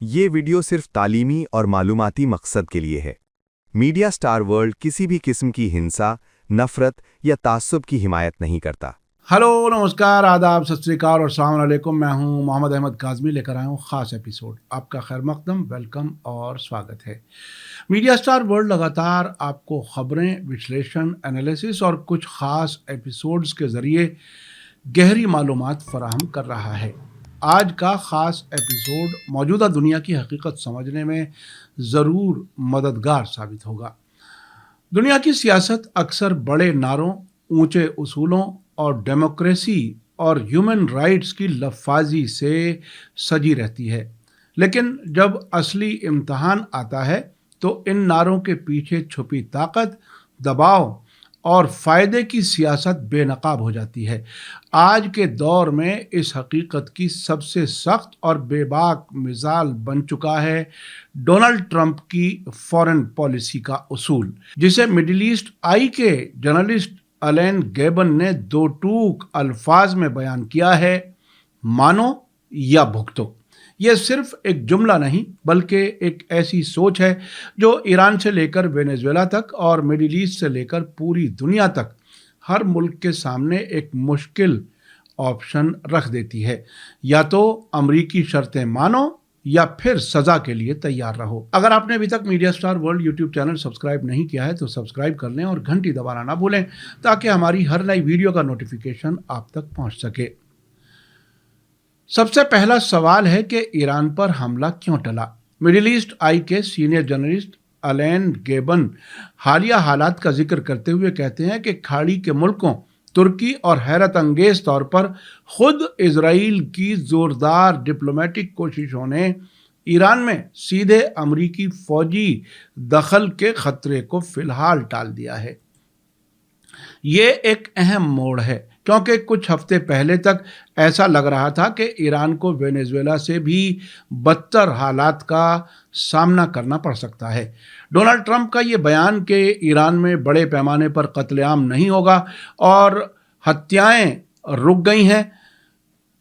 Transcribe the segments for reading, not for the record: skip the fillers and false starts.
یہ ویڈیو صرف تعلیمی اور معلوماتی مقصد کے لیے ہے۔ میڈیا سٹار ورلڈ کسی بھی قسم کی ہنسا، نفرت یا تعصب کی حمایت نہیں کرتا۔ ہلو، نمسکار، آداب، ست سری اکال اور السلام علیکم۔ میں ہوں محمد احمد کاظمی، لے کر آیا ہوں خاص ایپیسوڈ۔ آپ کا خیر مقدم، ویلکم اور سواگت ہے۔ میڈیا سٹار ورلڈ لگاتار آپ کو خبریں، وشلیشن، انالیسس اور کچھ خاص ایپیسوڈز کے ذریعے گہری معلومات فراہم کر رہا ہے۔ آج کا خاص ایپیسوڈ موجودہ دنیا کی حقیقت سمجھنے میں ضرور مددگار ثابت ہوگا۔ دنیا کی سیاست اکثر بڑے نعروں، اونچے اصولوں اور ڈیموکریسی اور ہیومن رائٹس کی لفاظی سے سجی رہتی ہے، لیکن جب اصلی امتحان آتا ہے تو ان نعروں کے پیچھے چھپی طاقت، دباؤ اور فائدے کی سیاست بے نقاب ہو جاتی ہے۔ آج کے دور میں اس حقیقت کی سب سے سخت اور بے باک مثال بن چکا ہے ڈونلڈ ٹرمپ کی فارن پالیسی کا اصول، جسے مڈل ایسٹ آئی کے جرنلسٹ الین گیبن نے دو ٹوک الفاظ میں بیان کیا ہے: مانو یا بھگتو۔ یہ صرف ایک جملہ نہیں بلکہ ایک ایسی سوچ ہے جو ایران سے لے کر وینزویلا تک اور مڈل ایسٹ سے لے کر پوری دنیا تک ہر ملک کے سامنے ایک مشکل آپشن رکھ دیتی ہے: یا تو امریکی شرطیں مانو یا پھر سزا کے لیے تیار رہو۔ اگر آپ نے ابھی تک media star world YouTube channel subscribe نہیں کیا ہے تو سبسکرائب کر لیں اور گھنٹی دبانا نہ بھولیں تاکہ ہماری ہر نئی ویڈیو کا نوٹیفیکیشن آپ تک پہنچ سکے۔ سب سے پہلا سوال ہے کہ ایران پر حملہ کیوں ٹلا؟ مڈل ایسٹ آئی کے سینئر جرنلسٹ الین گیبن حالیہ حالات کا ذکر کرتے ہوئے کہتے ہیں کہ کھاڑی کے ملکوں ترکی اور حیرت انگیز طور پر خود اسرائیل کی زوردار ڈپلومیٹک کوششوں نے ایران میں سیدھے امریکی فوجی دخل کے خطرے کو فی الحال ٹال دیا ہے۔ یہ ایک اہم موڑ ہے کیونکہ کچھ ہفتے پہلے تک ایسا لگ رہا تھا کہ ایران کو وینزویلا سے بھی بدتر حالات کا سامنا کرنا پڑ سکتا ہے۔ ڈونلڈ ٹرمپ کا یہ بیان کہ ایران میں بڑے پیمانے پر قتل عام نہیں ہوگا اور ہتیائیں رک گئی ہیں،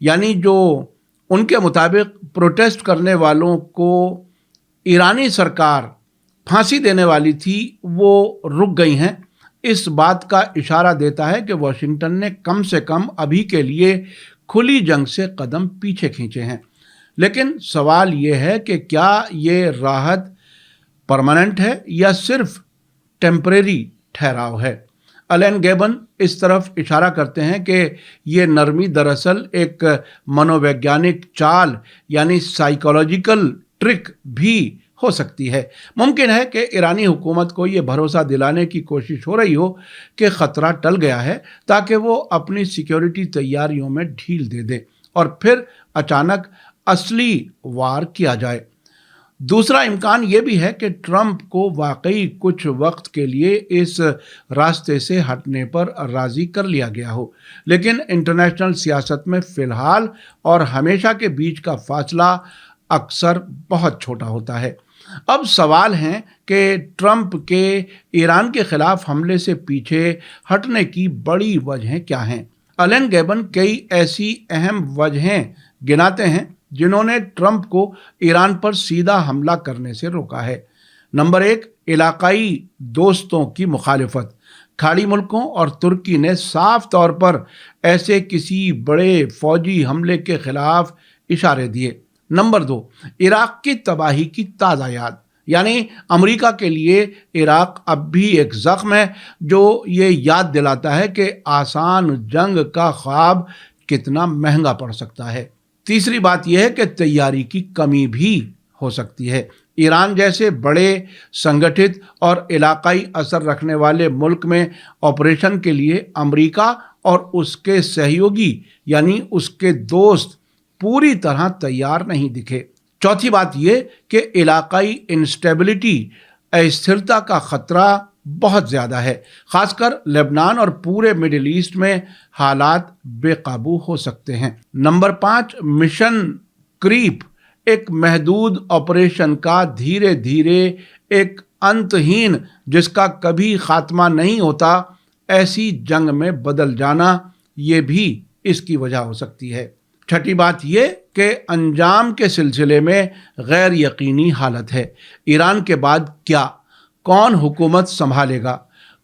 یعنی جو ان کے مطابق پروٹیسٹ کرنے والوں کو ایرانی سرکار پھانسی دینے والی تھی، وہ رک گئی ہیں، اس بات کا اشارہ دیتا ہے کہ واشنگٹن نے کم سے کم ابھی کے لیے کھلی جنگ سے قدم پیچھے کھینچے ہیں۔ لیکن سوال یہ ہے کہ کیا یہ راحت پرماننٹ ہے یا صرف ٹیمپریری ٹھہراؤ ہے؟ الین گیبن اس طرف اشارہ کرتے ہیں کہ یہ نرمی دراصل ایک منوویگیانک چال یعنی سائیکولوجیکل ٹرک بھی ہو سکتی ہے۔ ممکن ہے کہ ایرانی حکومت کو یہ بھروسہ دلانے کی کوشش ہو رہی ہو کہ خطرہ ٹل گیا ہے تاکہ وہ اپنی سیکیورٹی تیاریوں میں ڈھیل دے دے اور پھر اچانک اصلی وار کیا جائے۔ دوسرا امکان یہ بھی ہے کہ ٹرمپ کو واقعی کچھ وقت کے لیے اس راستے سے ہٹنے پر راضی کر لیا گیا ہو، لیکن انٹرنیشنل سیاست میں فی الحال اور ہمیشہ کے بیچ کا فاصلہ اکثر بہت چھوٹا ہوتا ہے۔ اب سوال ہے کہ ٹرمپ کے ایران کے خلاف حملے سے پیچھے ہٹنے کی بڑی وجہیں کیا ہیں؟ الین گیبن کئی ایسی اہم وجہیں گناتے ہیں جنہوں نے ٹرمپ کو ایران پر سیدھا حملہ کرنے سے روکا ہے۔ نمبر 1، علاقائی دوستوں کی مخالفت۔ کھاڑی ملکوں اور ترکی نے صاف طور پر ایسے کسی بڑے فوجی حملے کے خلاف اشارے دیے۔ نمبر 2، عراق کی تباہی کی تازہ یاد، یعنی امریکہ کے لیے عراق اب بھی ایک زخم ہے جو یہ یاد دلاتا ہے کہ آسان جنگ کا خواب کتنا مہنگا پڑ سکتا ہے۔ تیسری بات یہ ہے کہ تیاری کی کمی بھی ہو سکتی ہے۔ ایران جیسے بڑے سنگٹھت اور علاقائی اثر رکھنے والے ملک میں آپریشن کے لیے امریکہ اور اس کے سہیوگی یعنی اس کے دوست پوری طرح تیار نہیں دکھے۔ چوتھی بات یہ کہ علاقائی انسٹیبلٹی، استھرتا کا خطرہ بہت زیادہ ہے، خاص کر لبنان اور پورے مڈل ایسٹ میں حالات بے قابو ہو سکتے ہیں۔ نمبر 5، مشن کریپ، ایک محدود آپریشن کا دھیرے دھیرے ایک انتہین جس کا کبھی خاتمہ نہیں ہوتا ایسی جنگ میں بدل جانا، یہ بھی اس کی وجہ ہو سکتی ہے۔ छठी बात ये कि अंजाम के सिलसिले में गैर यकीनी हालत है। ईरान के बाद क्या, कौन हुकूमत संभालेगा,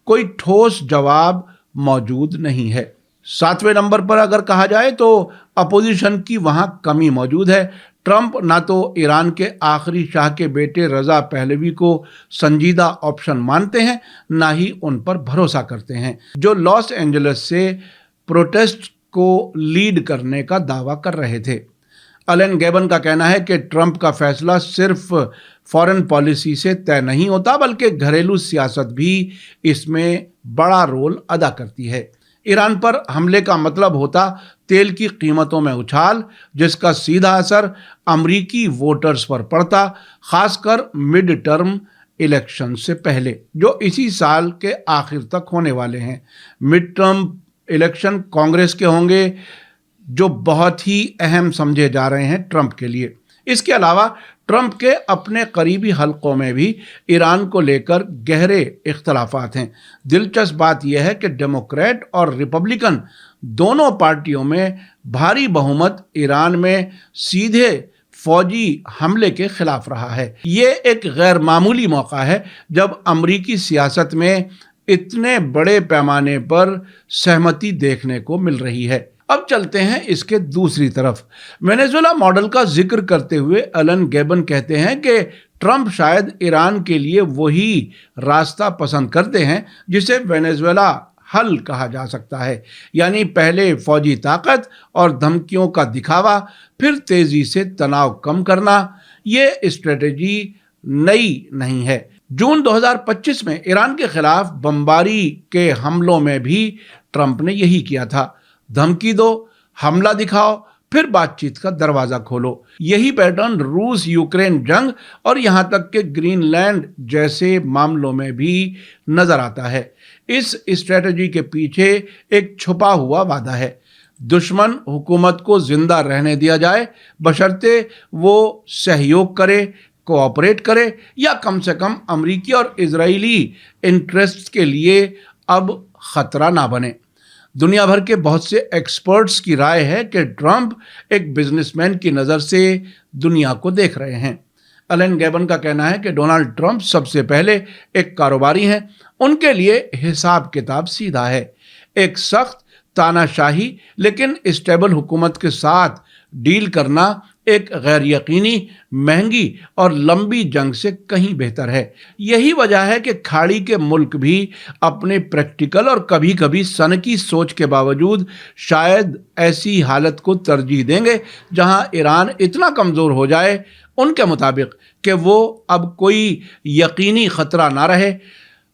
कोई ठोस जवाब मौजूद नहीं है। 7वें नंबर पर अगर कहा जाए तो अपोजिशन की वहां कमी मौजूद है। ट्रंप ना तो ईरान के आखिरी शाह के बेटे रजा पहलवी को संजीदा ऑप्शन मानते हैं, ना ही उन पर भरोसा करते हैं, जो लॉस एंजलिस से प्रोटेस्ट को लीड करने का दावा कर रहे थे। एलन गैबन का कहना है कि ट्रंप का फैसला सिर्फ फॉरेन पॉलिसी से तय नहीं होता, बल्कि घरेलू सियासत भी इसमें बड़ा रोल अदा करती है। ईरान पर हमले का मतलब होता तेल की कीमतों में उछाल, जिसका सीधा असर अमरीकी वोटर्स पर पड़ता, खासकर मिड टर्म इलेक्शन से पहले, जो इसी साल के आखिर तक होने वाले हैं। मिड टर्म इलेक्शन कांग्रेस के होंगे, जो बहुत ही अहम समझे जा रहे हैं ट्रंप के लिए। इसके अलावा ट्रंप के अपने करीबी हलकों में भी ईरान को लेकर गहरे इख्तलाफात हैं। दिलचस्प बात यह है कि डेमोक्रेट और रिपब्लिकन दोनों पार्टियों में भारी बहुमत ईरान में सीधे फौजी हमले के खिलाफ रहा है। ये एक गैर मामूली मौका है जब अमरीकी सियासत में इतने बड़े पैमाने पर सहमति देखने को मिल रही है। अब चलते हैं इसके दूसरी तरफ। वेनेजुएला मॉडल का जिक्र करते हुए एलन गैबन कहते हैं कि ट्रंप शायद ईरान के लिए वही रास्ता पसंद करते हैं जिसे वेनेजुएला हल कहा जा सकता है, यानी पहले फौजी ताकत और धमकियों का दिखावा, फिर तेजी से तनाव कम करना। ये स्ट्रेटेजी नई नहीं है। जून 2025 में ईरान के खिलाफ बमबारी के हमलों में भी ट्रंप ने यही किया था। धमकी दो, हमला दिखाओ, फिर बातचीत का दरवाजा खोलो। यही पैटर्न रूस यूक्रेन जंग और यहां तक कि ग्रीनलैंड जैसे मामलों में भी नजर आता है। इस स्ट्रेटजी के पीछे एक छुपा हुआ वादा है। दुश्मन हुकूमत को जिंदा रहने दिया जाए, बशर्ते वो सहयोग करे, कोऑपरेट करे, या कम से कम अमरीकी और इजरायली इंटरेस्ट के लिए अब खतरा ना बने। दुनिया भर के बहुत से एक्सपर्ट्स की राय है कि ट्रंप एक बिजनेसमैन की नज़र से दुनिया को देख रहे हैं। एलन गैबन का कहना है कि डोनाल्ड ट्रंप सबसे पहले एक कारोबारी हैं। उनके लिए हिसाब किताब सीधा है। एक सख्त तानाशाही लेकिन स्टेबल हुकूमत के साथ डील करना एक गैर यकीनी, महंगी और लंबी जंग से कहीं बेहतर है। यही वजह है कि खाड़ी के मुल्क भी अपने प्रैक्टिकल और कभी कभी सनकी सोच के बावजूद शायद ऐसी हालत को तरजीह देंगे जहां ईरान इतना कमज़ोर हो जाए उनके मुताबिक कि वो अब कोई यकीनी खतरा ना रहे,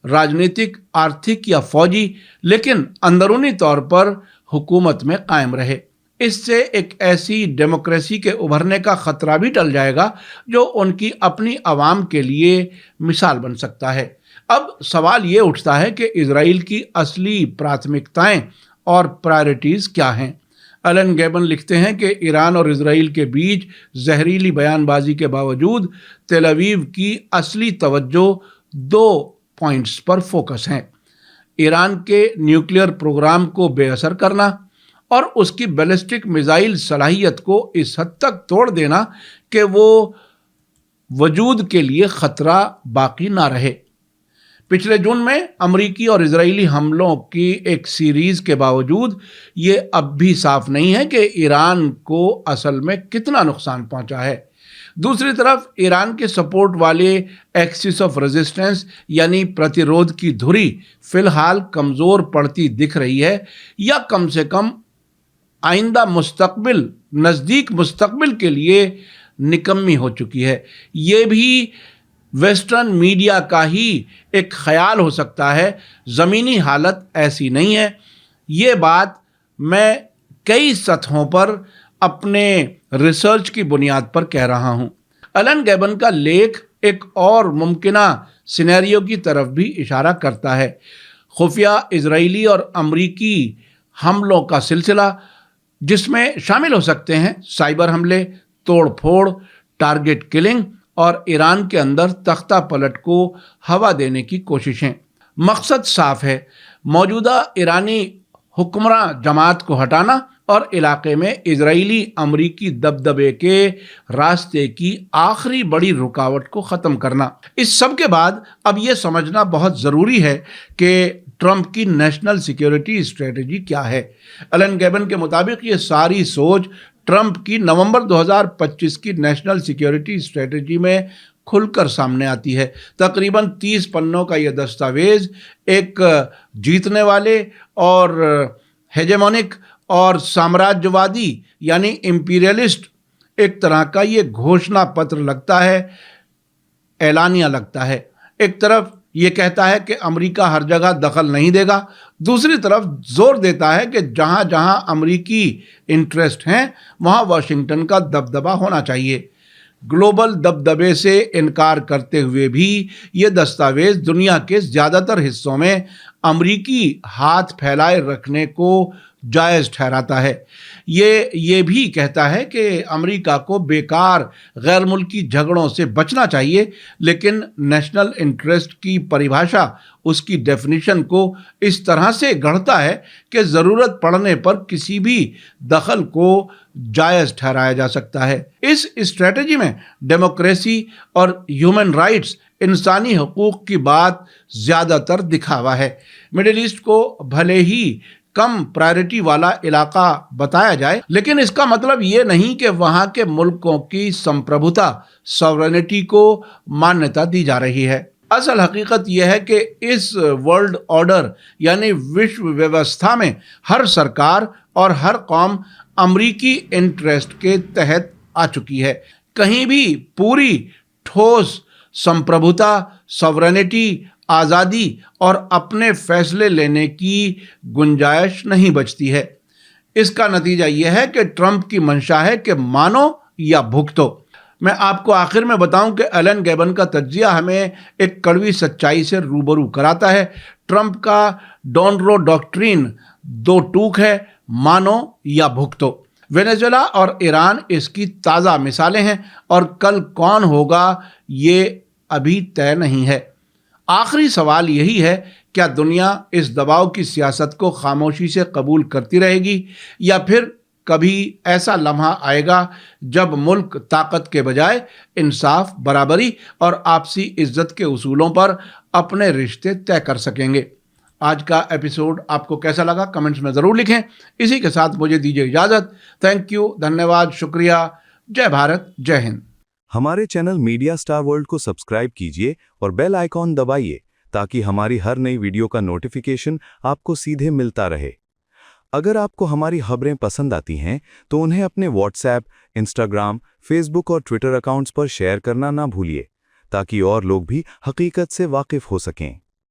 राजनीतिक, आर्थिक या फौजी, लेकिन अंदरूनी तौर पर हुकूमत में कायम रहे। इससे एक ऐसी डेमोक्रेसी के उभरने का खतरा भी टल जाएगा जो उनकी अपनी आवाम के लिए मिसाल बन सकता है। अब सवाल ये उठता है कि इजराइल की असली प्राथमिकताएं और प्रायोरिटीज़ क्या हैं। एलन गैबन लिखते हैं कि ईरान और इजराइल के बीच जहरीली बयानबाजी के बावजूद तेल अवीव की असली तवज्जो 2 पॉइंट्स पर फोकस हैं। ईरान के न्यूक्लियर प्रोग्राम को बेअसर करना और उसकी बैलिस्टिक मिसाइल सलाहियत को इस हद तक तोड़ देना कि वो वजूद के लिए खतरा बाकी ना रहे। पिछले जून में अमरीकी और इजरायली हमलों की एक सीरीज के बावजूद ये अब भी साफ नहीं है कि ईरान को असल में कितना नुकसान पहुंचा है। दूसरी तरफ ईरान के सपोर्ट वाले एक्सिस ऑफ रेजिस्टेंस यानी प्रतिरोध की धुरी फिलहाल कमज़ोर पड़ती दिख रही है, या कम से कम आइंदा मुस्तकबिल, नज़दीक मुस्तकबिल के लिए निकम्मी हो चुकी है। ये भी वेस्टर्न मीडिया का ही एक ख्याल हो सकता है, ज़मीनी हालत ऐसी नहीं है। ये बात मैं कई सतहों पर अपने रिसर्च की बुनियाद पर कह रहा हूँ। एलन गैबन का लेख एक और मुमकिना सिनेरियो की तरफ भी इशारा करता है। खुफिया इजरायली और अमरीकी हमलों का सिलसिला, जिसमें शामिल हो सकते हैं साइबर हमले, तोड़ फोड़, टारगेट किलिंग और ईरान के अंदर तख्ता पलट को हवा देने की कोशिशें। मकसद साफ है, मौजूदा ईरानी हुक्मरान जमात को हटाना और इलाके में इजरायली अमरीकी दबदबे के रास्ते की आखिरी बड़ी रुकावट को ख़त्म करना। इस सब के बाद अब ये समझना बहुत ज़रूरी है कि ट्रंप की नेशनल सिक्योरिटी स्ट्रेटजी क्या है। एलन गैबन के मुताबिक ये सारी सोच ट्रंप की नवंबर 2025 की नेशनल सिक्योरिटी स्ट्रेटजी में खुलकर सामने आती है। तकरीबन 30 पन्नों का यह दस्तावेज एक जीतने वाले और हेजेमोनिक और साम्राज्यवादी यानी इंपीरियलिस्ट एक तरह का ये घोषणा पत्र लगता है, ऐलानिया लगता है। एक तरफ ये कहता है कि अमेरिका हर जगह दखल नहीं देगा, दूसरी तरफ जोर देता है कि जहां जहां अमेरिकी इंटरेस्ट हैं वहां वाशिंगटन का दबदबा होना चाहिए। ग्लोबल दबदबे से इनकार करते हुए भी ये दस्तावेज दुनिया के ज़्यादातर हिस्सों में अमेरिकी हाथ फैलाए रखने को जायज़ ठहराता है। ये भी कहता है कि अमेरिका को बेकार गैर मुल्की झगड़ों से बचना चाहिए, लेकिन नेशनल इंटरेस्ट की परिभाषा, उसकी डेफिनेशन को इस तरह से गढ़ता है कि ज़रूरत पड़ने पर किसी भी दखल को जायज़ ठहराया जा सकता है। इस स्ट्रेटजी में डेमोक्रेसी और ह्यूमन राइट्स, इंसानी हकूक़ की बात ज़्यादातर दिखावा है। मिडिल ईस्ट को भले ही कम प्रायोरिटी वाला इलाका बताया जाए, लेकिन इसका मतलब ये नहीं कि वहाँ के मुल्कों की संप्रभुता, सॉवरेनिटी को मान्यता दी जा रही है। असल हकीकत यह है कि इस वर्ल्ड ऑर्डर यानी विश्व व्यवस्था में हर सरकार और हर कौम अमरीकी इंटरेस्ट के तहत आ चुकी है। कहीं भी पूरी ठोस संप्रभुता, सॉवरेनिटी, आज़ादी और अपने फैसले लेने की गुंजाइश नहीं बचती है। इसका नतीजा यह है कि ट्रंप की मंशा है कि मानो या भुगतो। मैं आपको आखिर में बताऊं कि एलन गैबन का तज्जिया हमें एक कड़वी सच्चाई से रूबरू कराता है। ट्रंप का डॉनरो डॉक्ट्रिन दो टूक है, मानो या भुगतो। वेनेजुएला और ईरान इसकी ताज़ा मिसालें हैं और कल कौन होगा ये अभी तय नहीं है। आखिरी सवाल यही है, क्या दुनिया इस दबाव की सियासत को खामोशी से कबूल करती रहेगी या फिर कभी ऐसा लम्हा आएगा जब मुल्क ताकत के बजाय इंसाफ, बराबरी और आपसी इज्जत के उसूलों पर अपने रिश्ते तय कर सकेंगे। आज का एपिसोड आपको कैसा लगा कमेंट्स में ज़रूर लिखें। इसी के साथ मुझे दीजिए इजाज़त। थैंक यू, धन्यवाद, शुक्रिया। जय भारत, जय हिंद। हमारे चैनल मीडिया स्टार वर्ल्ड को सब्सक्राइब कीजिए और बेल आइकॉन दबाइए ताकि हमारी हर नई वीडियो का नोटिफिकेशन आपको सीधे मिलता रहे। अगर आपको हमारी खबरें पसंद आती हैं तो उन्हें अपने व्हाट्सएप, इंस्टाग्राम, फेसबुक और ट्विटर अकाउंट्स पर शेयर करना ना भूलिए ताकि और लोग भी हकीकत से वाकिफ हो सकें।